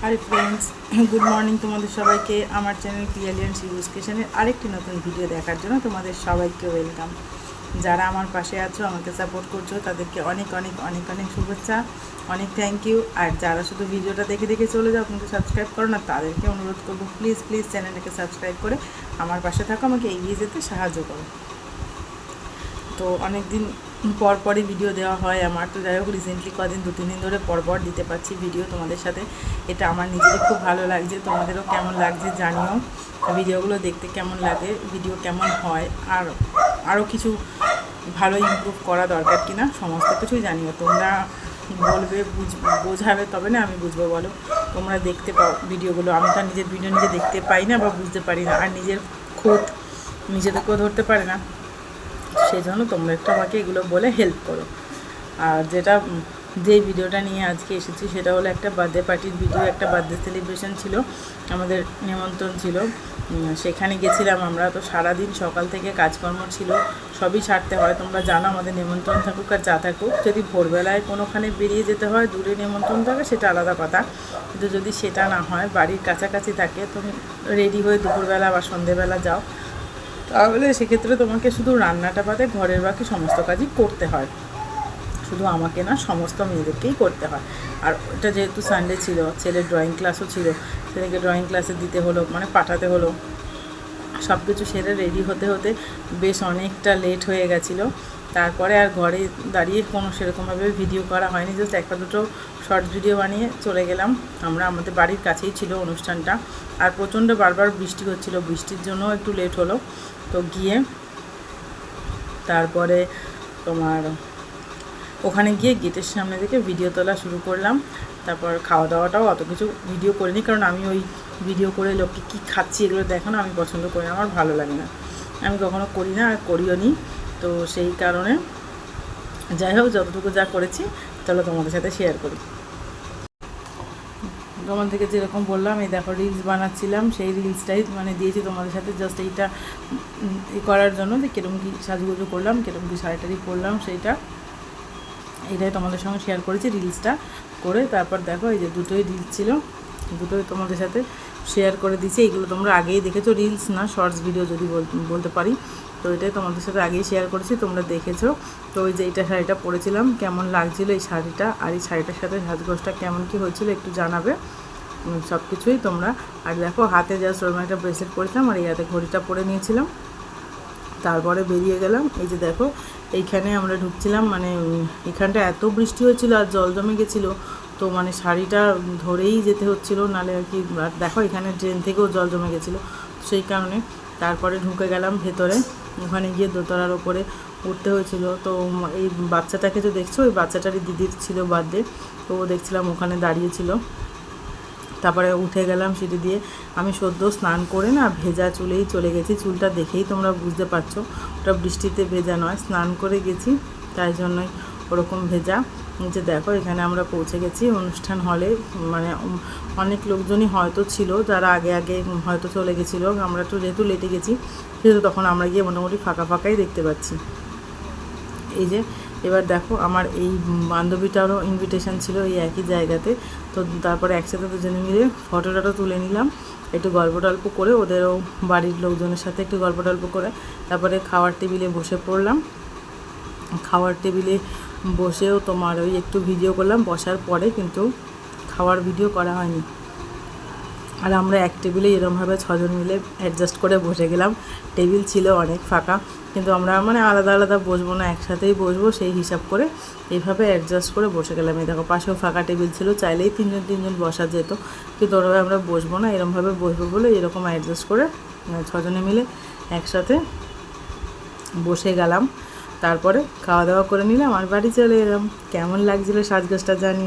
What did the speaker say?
Hi friends good morning तुम्हारे सबाइके आमार channel क्लियरलियन शिबुस kitchen आरेकटी नतून भिडियो देखार जोन्नो तुम्हादेर सबाइके वेलकाम। যারা আমার পাশে আছো আমাকে সাপোর্ট করছো তাদেরকে অনেক অনেক অনেক অনেক শুভেচ্ছা, অনেক থ্যাংক ইউ। আর যারা শুধু ভিডিওটা দেখে দেখে চলে যাও কিন্তু সাবস্ক্রাইব করো না তাদেরকে অনুরোধ করবো প্লিজ প্লিজ চ্যানেলটাকে সাবস্ক্রাইব করে আমার পাশে থাকো, আমাকে এগিয়ে যেতে সাহায্য করো। তো অনেক দিন পর পরই ভিডিও দেওয়া হয় আমার, তো যাই হোক রিসেন্টলি কদিন 2-3 দিন ধরে পরপর দিতে পারছি ভিডিও তোমাদের সাথে। এটা আমার নিজেরই খুব ভালো লাগছে, তোমাদেরও কেমন লাগছে জানিও, ভিডিওগুলো দেখতে কেমন লাগে, ভিডিও কেমন হয়, আর আরও কিছু ভালো ইমপ্রুভ করা দরকার কিনা সমস্ত কিছুই জানিও। তোমরা বলবে বোঝাবে তবে না আমি বুঝবো, বলো তোমরা দেখতে পাও ভিডিওগুলো, আমি তো নিজের ভিডিও নিজে দেখতে পাই না বা বুঝতে পারি না, আর নিজের খোঁজ নিজেদেরকেও ধরতে পারে না, সেই জন্য তোমরা একটু আমাকে এগুলো বলে হেল্প করো। আর যেই ভিডিওটা নিয়ে আজকে এসেছি সেটা হলো একটা বার্থডে পার্টির ভিডিও। একটা বার্থডে সেলিব্রেশন ছিল, আমাদের নিমন্ত্রণ ছিল, সেখানে গেছিলাম আমরা। তো সারাদিন সকাল থেকে কাজকর্ম ছিল, সবই ছাড়তে হয়, তোমরা জানো আমাদের নিমন্ত্রণ থাকুক আর যা থাকুক, যদি ভোরবেলায় কোনোখানে বেরিয়ে যেতে হয়, দূরে নিমন্ত্রণ থাকে সেটা আলাদা কথা, কিন্তু যদি সেটা না হয় বাড়ির কাছাকাছি থাকে তুমি রেডি হয়ে দুপুরবেলা বা সন্ধেবেলা যাও, তাহলে সেক্ষেত্রে তোমাকে শুধু রান্নাটা বাদে ঘরের বাকি সমস্ত কাজই করতে হয়, শুধু আমাকে না সমস্ত মেয়েদেরকেই করতে হয়। আর ওটা যেহেতু সানডে ছিল, ছেলের ড্রয়িং ক্লাসও ছিল, ছেলেকে ড্রয়িং ক্লাসে দিতে হলো, মানে পাঠাতে হলো, সব কিছু সেরে রেডি হতে হতে বেশ অনেকটা লেট হয়ে গেছিলো। তারপরে আর ঘরে দাঁড়িয়ে কোনো সেরকমভাবে ভিডিও করা হয়নি, জাস্ট একটা দুটো শর্ট ভিডিও বানিয়ে চলে গেলাম আমরা। আমাদের বাড়ির কাছেই ছিল অনুষ্ঠানটা, আর প্রচণ্ড বারবার বৃষ্টি হচ্ছিল, বৃষ্টির জন্য একটু লেট হলো। তো গিয়ে তারপরে তোমার ওখানে গিয়ে গেটের সামনে থেকে ভিডিও তোলা শুরু করলাম। তারপর খাওয়া দাওয়াটাও অত কিছু ভিডিও করিনি, কারণ আমি ওই ভিডিও করে লোককে কী খাচ্ছি এগুলো দেখানো আমি পছন্দ করি না, আমার ভালো লাগে না, আমি কখনো করি না আর করিও নি। তো সেই কারণে যাই হোক যতটুকু যা করেছি চলো তোমাদের সাথে শেয়ার করি। তোমাদেরকে যেরকম বললাম এই দেখো রিলস বানাচ্ছিলাম, সেই রিলসটাই মানে দিয়েছি তোমাদের সাথে, জাস্ট এইটা করার জন্য যে কীরকম কী সাজুগুজু করলাম, কীরকম কী শাড়িটারি পরলাম, এইটাই তোমাদের সঙ্গে শেয়ার করেছি রিলসটা করে। তারপর দেখো এই যে দুটোই রিলস ছিল, দুটোই তোমাদের সাথে শেয়ার করে দিয়েছি। এগুলো তোমরা আগেই দেখেছো, রিলস না শর্টস ভিডিও যদি বলতে পারি, তো এটাই তোমাদের সাথে আগেই শেয়ার করেছি, তোমরা দেখেছো। তো ওই যে এইটা শাড়িটা পরেছিলাম, কেমন লাগছিলো এই শাড়িটা, আর এই শাড়িটার সাথে সাজগোজটা কেমন কী হয়েছিল একটু জানাবে সব কিছুই তোমরা। আর দেখো হাতে জাস্ট ওরকম একটা ব্রেসলেট পরেছিলাম, আর এই হাতে ঘড়িটা পরে নিয়েছিলাম। তারপরে বেরিয়ে গেলাম, এই যে দেখো এইখানে আমরা ঢুকছিলাম, মানে এখানটা এত বৃষ্টি হয়েছিল আর জল জমে গেছিলো, তো মানে শাড়িটা ধরেই যেতে হচ্ছিলো, নালে আর কি। আর দেখো এখানে ড্রেন থেকেও জল জমে গেছিলো, সেই কারণে তারপরে ঢুকে গেলাম ভেতরে। ওখানে গিয়ে দোতলার ওপরে উঠতে হয়েছিল। তো এই বাচ্চাটাকে যে দেখছো, ওই বাচ্চাটারই দিদির ছিল বার্থডে, তো ও দেখছিলাম ওখানে দাঁড়িয়েছিল। তারপরে উঠে গেলাম সিঁড়ি দিয়ে, আমি সদ্য স্নান করে না ভেজা চুলেই চলে গেছি, চুলটা দেখেই তোমরা বুঝতে পারছো ওটা বৃষ্টিতে ভেজা নয়, স্নান করে গেছি তাই জন্যই ওরকম ভেজা। যে দেখো এখানে আমরা পৌঁছে গেছি অনুষ্ঠান হলে, মানে অনেক লোকজনই হয়তো ছিল যারা আগে আগে হয়তো চলে গেছিলো, আমরা তো যেহেতু লেটে গেছি সেহেতু তখন আমরা গিয়ে মোটামুটি ফাঁকা ফাঁকাই দেখতে পাচ্ছি। এই যে এবার দেখো আমার এই বান্ধবীটারও ইনভিটেশন ছিল এই একই জায়গাতে, তো তারপরে একসাথে দুজনে মিলে ফটো তুলে নিলাম, একটু গল্প টল্প করে, ওদেরও বাড়ির লোকজনের সাথে একটু গল্প টল্প করে তারপরে খাওয়ার টেবিলে বসে পড়লাম। খাওয়ার টেবিলে বসেও তোমার ওই একটু ভিডিও করলাম বসার পরে, কিন্তু খাওয়ার ভিডিও করা হয়নি। আর আমরা এক টেবিলে এরমভাবে 6 জন মিলে অ্যাডজাস্ট করে বসে গেলাম, টেবিল ছিল অনেক ফাঁকা, কিন্তু আমরা মানে আলাদা আলাদা বসবো না, একসাথেই বসবো সেই হিসাব করে এইভাবে অ্যাডজাস্ট করে বসে গেলাম। এই দেখো পাশেও ফাঁকা টেবিল ছিল, চাইলেই 3 জন বসা যেত, কিন্তু ওরভাবে আমরা বসবো না, এরমভাবে বসবো বলে এরকম অ্যাডজাস্ট করে 6 জনে মিলে একসাথে বসে গেলাম। তারপরে খাওয়া দাওয়া করে নিলাম আর বাড়ি চলে এলাম। কেমন লাগছিলো সাজগোজটা জানি।